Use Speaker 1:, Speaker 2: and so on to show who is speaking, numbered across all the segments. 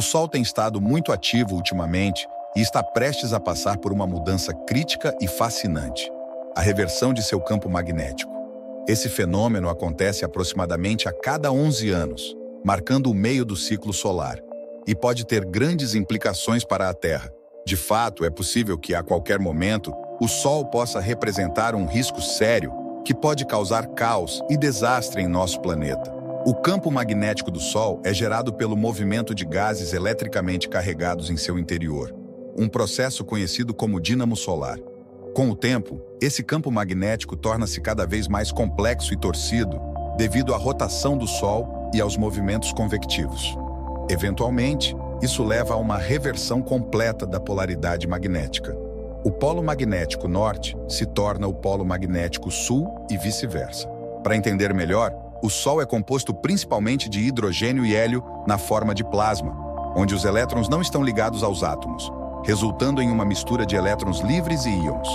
Speaker 1: O Sol tem estado muito ativo ultimamente e está prestes a passar por uma mudança crítica e fascinante: a reversão de seu campo magnético. Esse fenômeno acontece aproximadamente a cada 11 anos, marcando o meio do ciclo solar, e pode ter grandes implicações para a Terra. De fato, é possível que, a qualquer momento, o Sol possa representar um risco sério que pode causar caos e desastre em nosso planeta. O campo magnético do Sol é gerado pelo movimento de gases eletricamente carregados em seu interior, um processo conhecido como dínamo solar. Com o tempo, esse campo magnético torna-se cada vez mais complexo e torcido devido à rotação do Sol e aos movimentos convectivos. Eventualmente, isso leva a uma reversão completa da polaridade magnética. O polo magnético norte se torna o polo magnético sul e vice-versa. Para entender melhor, o Sol é composto principalmente de hidrogênio e hélio na forma de plasma, onde os elétrons não estão ligados aos átomos, resultando em uma mistura de elétrons livres e íons.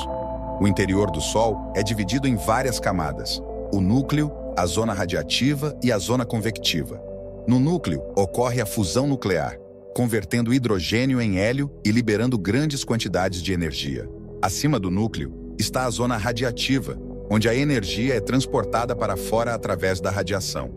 Speaker 1: O interior do Sol é dividido em várias camadas: o núcleo, a zona radiativa e a zona convectiva. No núcleo, ocorre a fusão nuclear, convertendo hidrogênio em hélio e liberando grandes quantidades de energia. Acima do núcleo está a zona radiativa, onde a energia é transportada para fora através da radiação.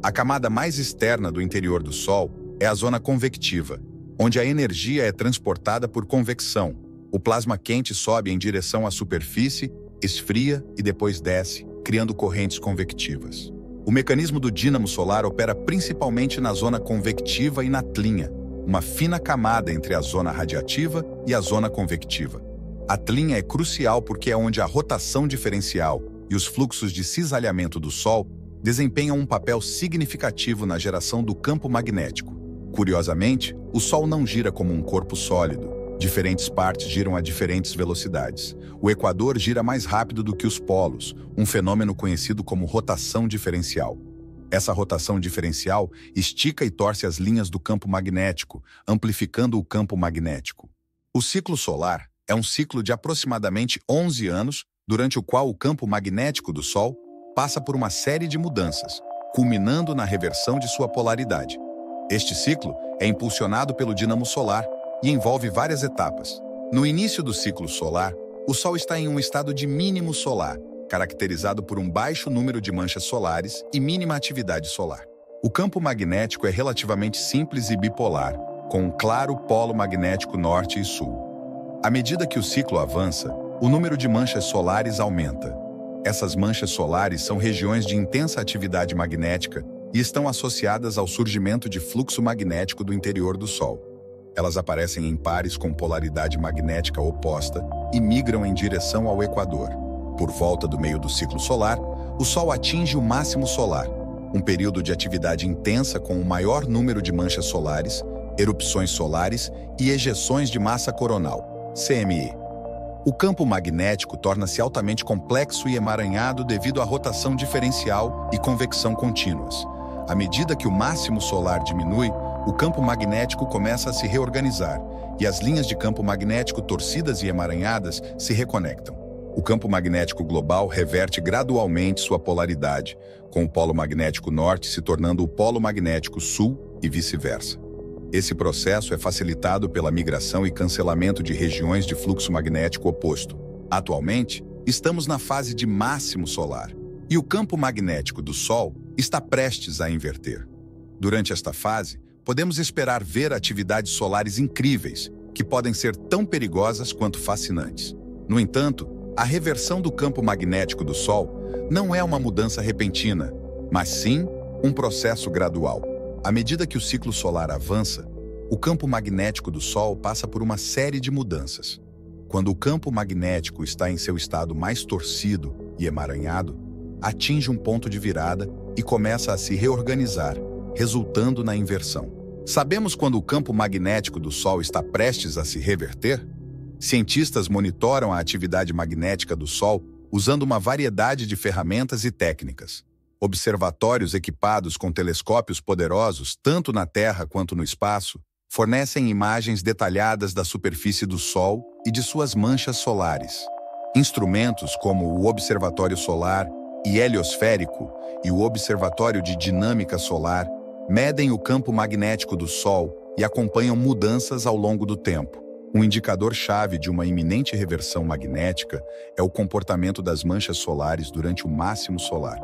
Speaker 1: A camada mais externa do interior do Sol é a zona convectiva, onde a energia é transportada por convecção. O plasma quente sobe em direção à superfície, esfria e depois desce, criando correntes convectivas. O mecanismo do dínamo solar opera principalmente na zona convectiva e na tlinha, uma fina camada entre a zona radiativa e a zona convectiva. A tlinha é crucial porque é onde a rotação diferencial e os fluxos de cisalhamento do Sol desempenham um papel significativo na geração do campo magnético. Curiosamente, o Sol não gira como um corpo sólido. Diferentes partes giram a diferentes velocidades. O equador gira mais rápido do que os polos, um fenômeno conhecido como rotação diferencial. Essa rotação diferencial estica e torce as linhas do campo magnético, amplificando o campo magnético. O ciclo solar é um ciclo de aproximadamente 11 anos, durante o qual o campo magnético do Sol passa por uma série de mudanças, culminando na reversão de sua polaridade. Este ciclo é impulsionado pelo dínamo solar e envolve várias etapas. No início do ciclo solar, o Sol está em um estado de mínimo solar, caracterizado por um baixo número de manchas solares e mínima atividade solar. O campo magnético é relativamente simples e bipolar, com um claro polo magnético norte e sul. À medida que o ciclo avança, o número de manchas solares aumenta. Essas manchas solares são regiões de intensa atividade magnética e estão associadas ao surgimento de fluxo magnético do interior do Sol. Elas aparecem em pares com polaridade magnética oposta e migram em direção ao equador. Por volta do meio do ciclo solar, o Sol atinge o máximo solar, um período de atividade intensa com o maior número de manchas solares, erupções solares e ejeções de massa coronal, CME. O campo magnético torna-se altamente complexo e emaranhado devido à rotação diferencial e convecção contínuas. À medida que o máximo solar diminui, o campo magnético começa a se reorganizar e as linhas de campo magnético torcidas e emaranhadas se reconectam. O campo magnético global reverte gradualmente sua polaridade, com o polo magnético norte se tornando o polo magnético sul e vice-versa. Esse processo é facilitado pela migração e cancelamento de regiões de fluxo magnético oposto. Atualmente, estamos na fase de máximo solar, e o campo magnético do Sol está prestes a inverter. Durante esta fase, podemos esperar ver atividades solares incríveis, que podem ser tão perigosas quanto fascinantes. No entanto, a reversão do campo magnético do Sol não é uma mudança repentina, mas sim um processo gradual. À medida que o ciclo solar avança, o campo magnético do Sol passa por uma série de mudanças. Quando o campo magnético está em seu estado mais torcido e emaranhado, atinge um ponto de virada e começa a se reorganizar, resultando na inversão. Sabemos quando o campo magnético do Sol está prestes a se reverter? Cientistas monitoram a atividade magnética do Sol usando uma variedade de ferramentas e técnicas. Observatórios equipados com telescópios poderosos, tanto na Terra quanto no espaço, fornecem imagens detalhadas da superfície do Sol e de suas manchas solares. Instrumentos como o Observatório Solar e Heliosférico e o Observatório de Dinâmica Solar medem o campo magnético do Sol e acompanham mudanças ao longo do tempo. Um indicador-chave de uma iminente reversão magnética é o comportamento das manchas solares durante o máximo solar.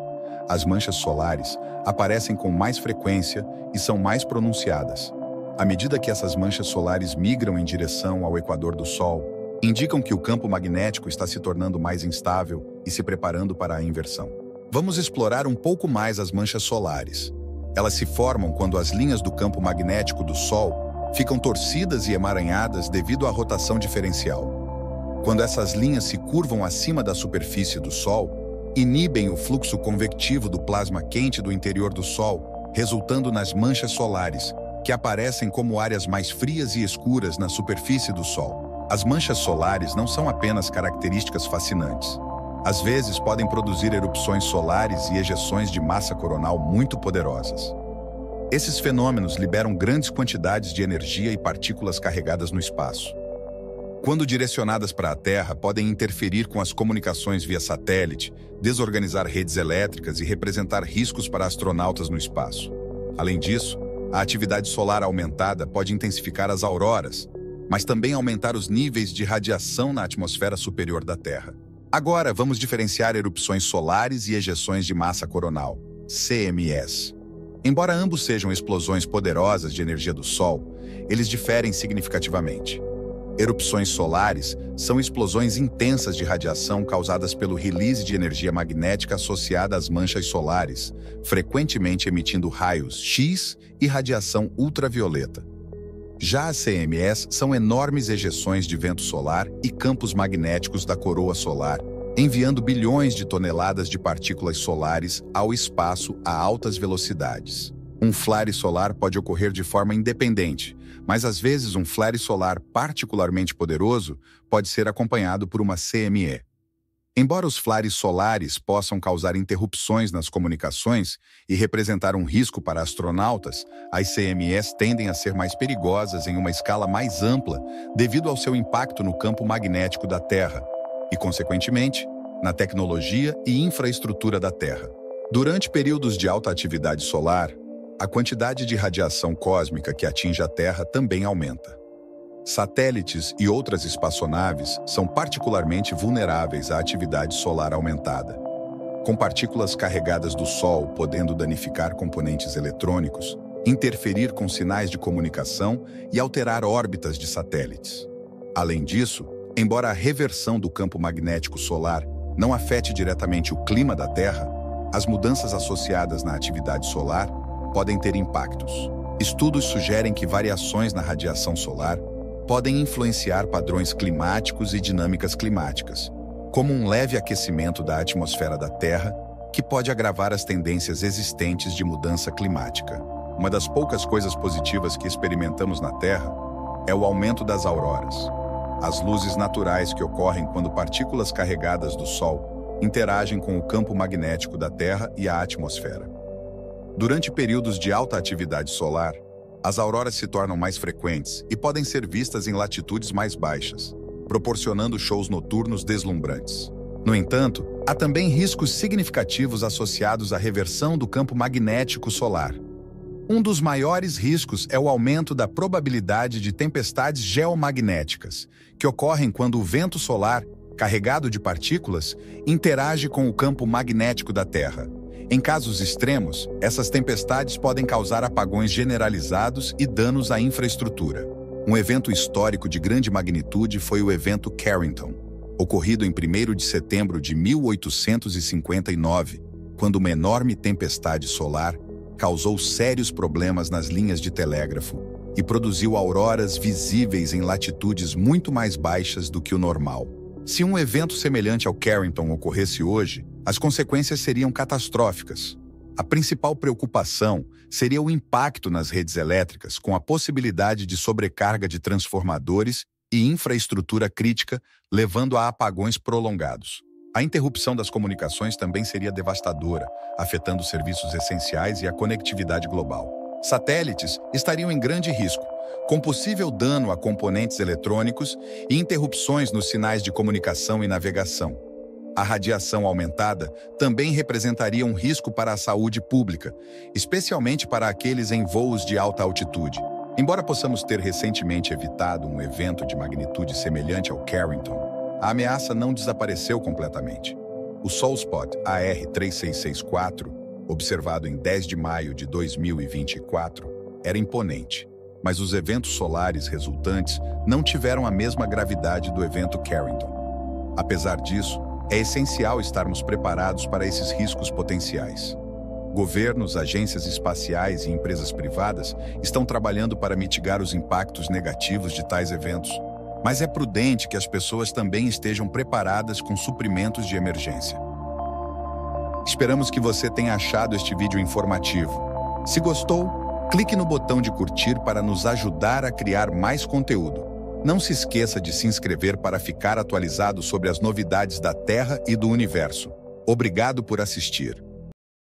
Speaker 1: As manchas solares aparecem com mais frequência e são mais pronunciadas. À medida que essas manchas solares migram em direção ao equador do Sol, indicam que o campo magnético está se tornando mais instável e se preparando para a inversão. Vamos explorar um pouco mais as manchas solares. Elas se formam quando as linhas do campo magnético do Sol ficam torcidas e emaranhadas devido à rotação diferencial. Quando essas linhas se curvam acima da superfície do Sol, inibem o fluxo convectivo do plasma quente do interior do Sol, resultando nas manchas solares, que aparecem como áreas mais frias e escuras na superfície do Sol. As manchas solares não são apenas características fascinantes. Às vezes podem produzir erupções solares e ejeções de massa coronal muito poderosas. Esses fenômenos liberam grandes quantidades de energia e partículas carregadas no espaço. Quando direcionadas para a Terra, podem interferir com as comunicações via satélite, desorganizar redes elétricas e representar riscos para astronautas no espaço. Além disso, a atividade solar aumentada pode intensificar as auroras, mas também aumentar os níveis de radiação na atmosfera superior da Terra. Agora, vamos diferenciar erupções solares e ejeções de massa coronal, CMEs. Embora ambos sejam explosões poderosas de energia do Sol, eles diferem significativamente. Erupções solares são explosões intensas de radiação causadas pelo release de energia magnética associada às manchas solares, frequentemente emitindo raios X e radiação ultravioleta. Já as CMEs são enormes ejeções de vento solar e campos magnéticos da coroa solar, enviando bilhões de toneladas de partículas solares ao espaço a altas velocidades. Um flare solar pode ocorrer de forma independente, mas às vezes um flare solar particularmente poderoso pode ser acompanhado por uma CME. Embora os flares solares possam causar interrupções nas comunicações e representar um risco para astronautas, as CMEs tendem a ser mais perigosas em uma escala mais ampla devido ao seu impacto no campo magnético da Terra e, consequentemente, na tecnologia e infraestrutura da Terra. Durante períodos de alta atividade solar, a quantidade de radiação cósmica que atinge a Terra também aumenta. Satélites e outras espaçonaves são particularmente vulneráveis à atividade solar aumentada. Com partículas carregadas do Sol podendo danificar componentes eletrônicos, interferir com sinais de comunicação e alterar órbitas de satélites. Além disso, embora a reversão do campo magnético solar não afete diretamente o clima da Terra, as mudanças associadas na atividade solar podem ter impactos. Estudos sugerem que variações na radiação solar podem influenciar padrões climáticos e dinâmicas climáticas, como um leve aquecimento da atmosfera da Terra, que pode agravar as tendências existentes de mudança climática. Uma das poucas coisas positivas que experimentamos na Terra é o aumento das auroras, as luzes naturais que ocorrem quando partículas carregadas do Sol interagem com o campo magnético da Terra e a atmosfera. Durante períodos de alta atividade solar, as auroras se tornam mais frequentes e podem ser vistas em latitudes mais baixas, proporcionando shows noturnos deslumbrantes. No entanto, há também riscos significativos associados à reversão do campo magnético solar. Um dos maiores riscos é o aumento da probabilidade de tempestades geomagnéticas, que ocorrem quando o vento solar, carregado de partículas, interage com o campo magnético da Terra. Em casos extremos, essas tempestades podem causar apagões generalizados e danos à infraestrutura. Um evento histórico de grande magnitude foi o evento Carrington, ocorrido em 1º de setembro de 1859, quando uma enorme tempestade solar causou sérios problemas nas linhas de telégrafo e produziu auroras visíveis em latitudes muito mais baixas do que o normal. Se um evento semelhante ao Carrington ocorresse hoje, as consequências seriam catastróficas. A principal preocupação seria o impacto nas redes elétricas, com a possibilidade de sobrecarga de transformadores e infraestrutura crítica, levando a apagões prolongados. A interrupção das comunicações também seria devastadora, afetando os serviços essenciais e a conectividade global. Satélites estariam em grande risco, com possível dano a componentes eletrônicos e interrupções nos sinais de comunicação e navegação. A radiação aumentada também representaria um risco para a saúde pública, especialmente para aqueles em voos de alta altitude. Embora possamos ter recentemente evitado um evento de magnitude semelhante ao Carrington, a ameaça não desapareceu completamente. O Solspot AR-3664, observado em 10 de maio de 2024, era imponente, mas os eventos solares resultantes não tiveram a mesma gravidade do evento Carrington. Apesar disso, é essencial estarmos preparados para esses riscos potenciais. Governos, agências espaciais e empresas privadas estão trabalhando para mitigar os impactos negativos de tais eventos, mas é prudente que as pessoas também estejam preparadas com suprimentos de emergência. Esperamos que você tenha achado este vídeo informativo. Se gostou, clique no botão de curtir para nos ajudar a criar mais conteúdo. Não se esqueça de se inscrever para ficar atualizado sobre as novidades da Terra e do universo. Obrigado por assistir.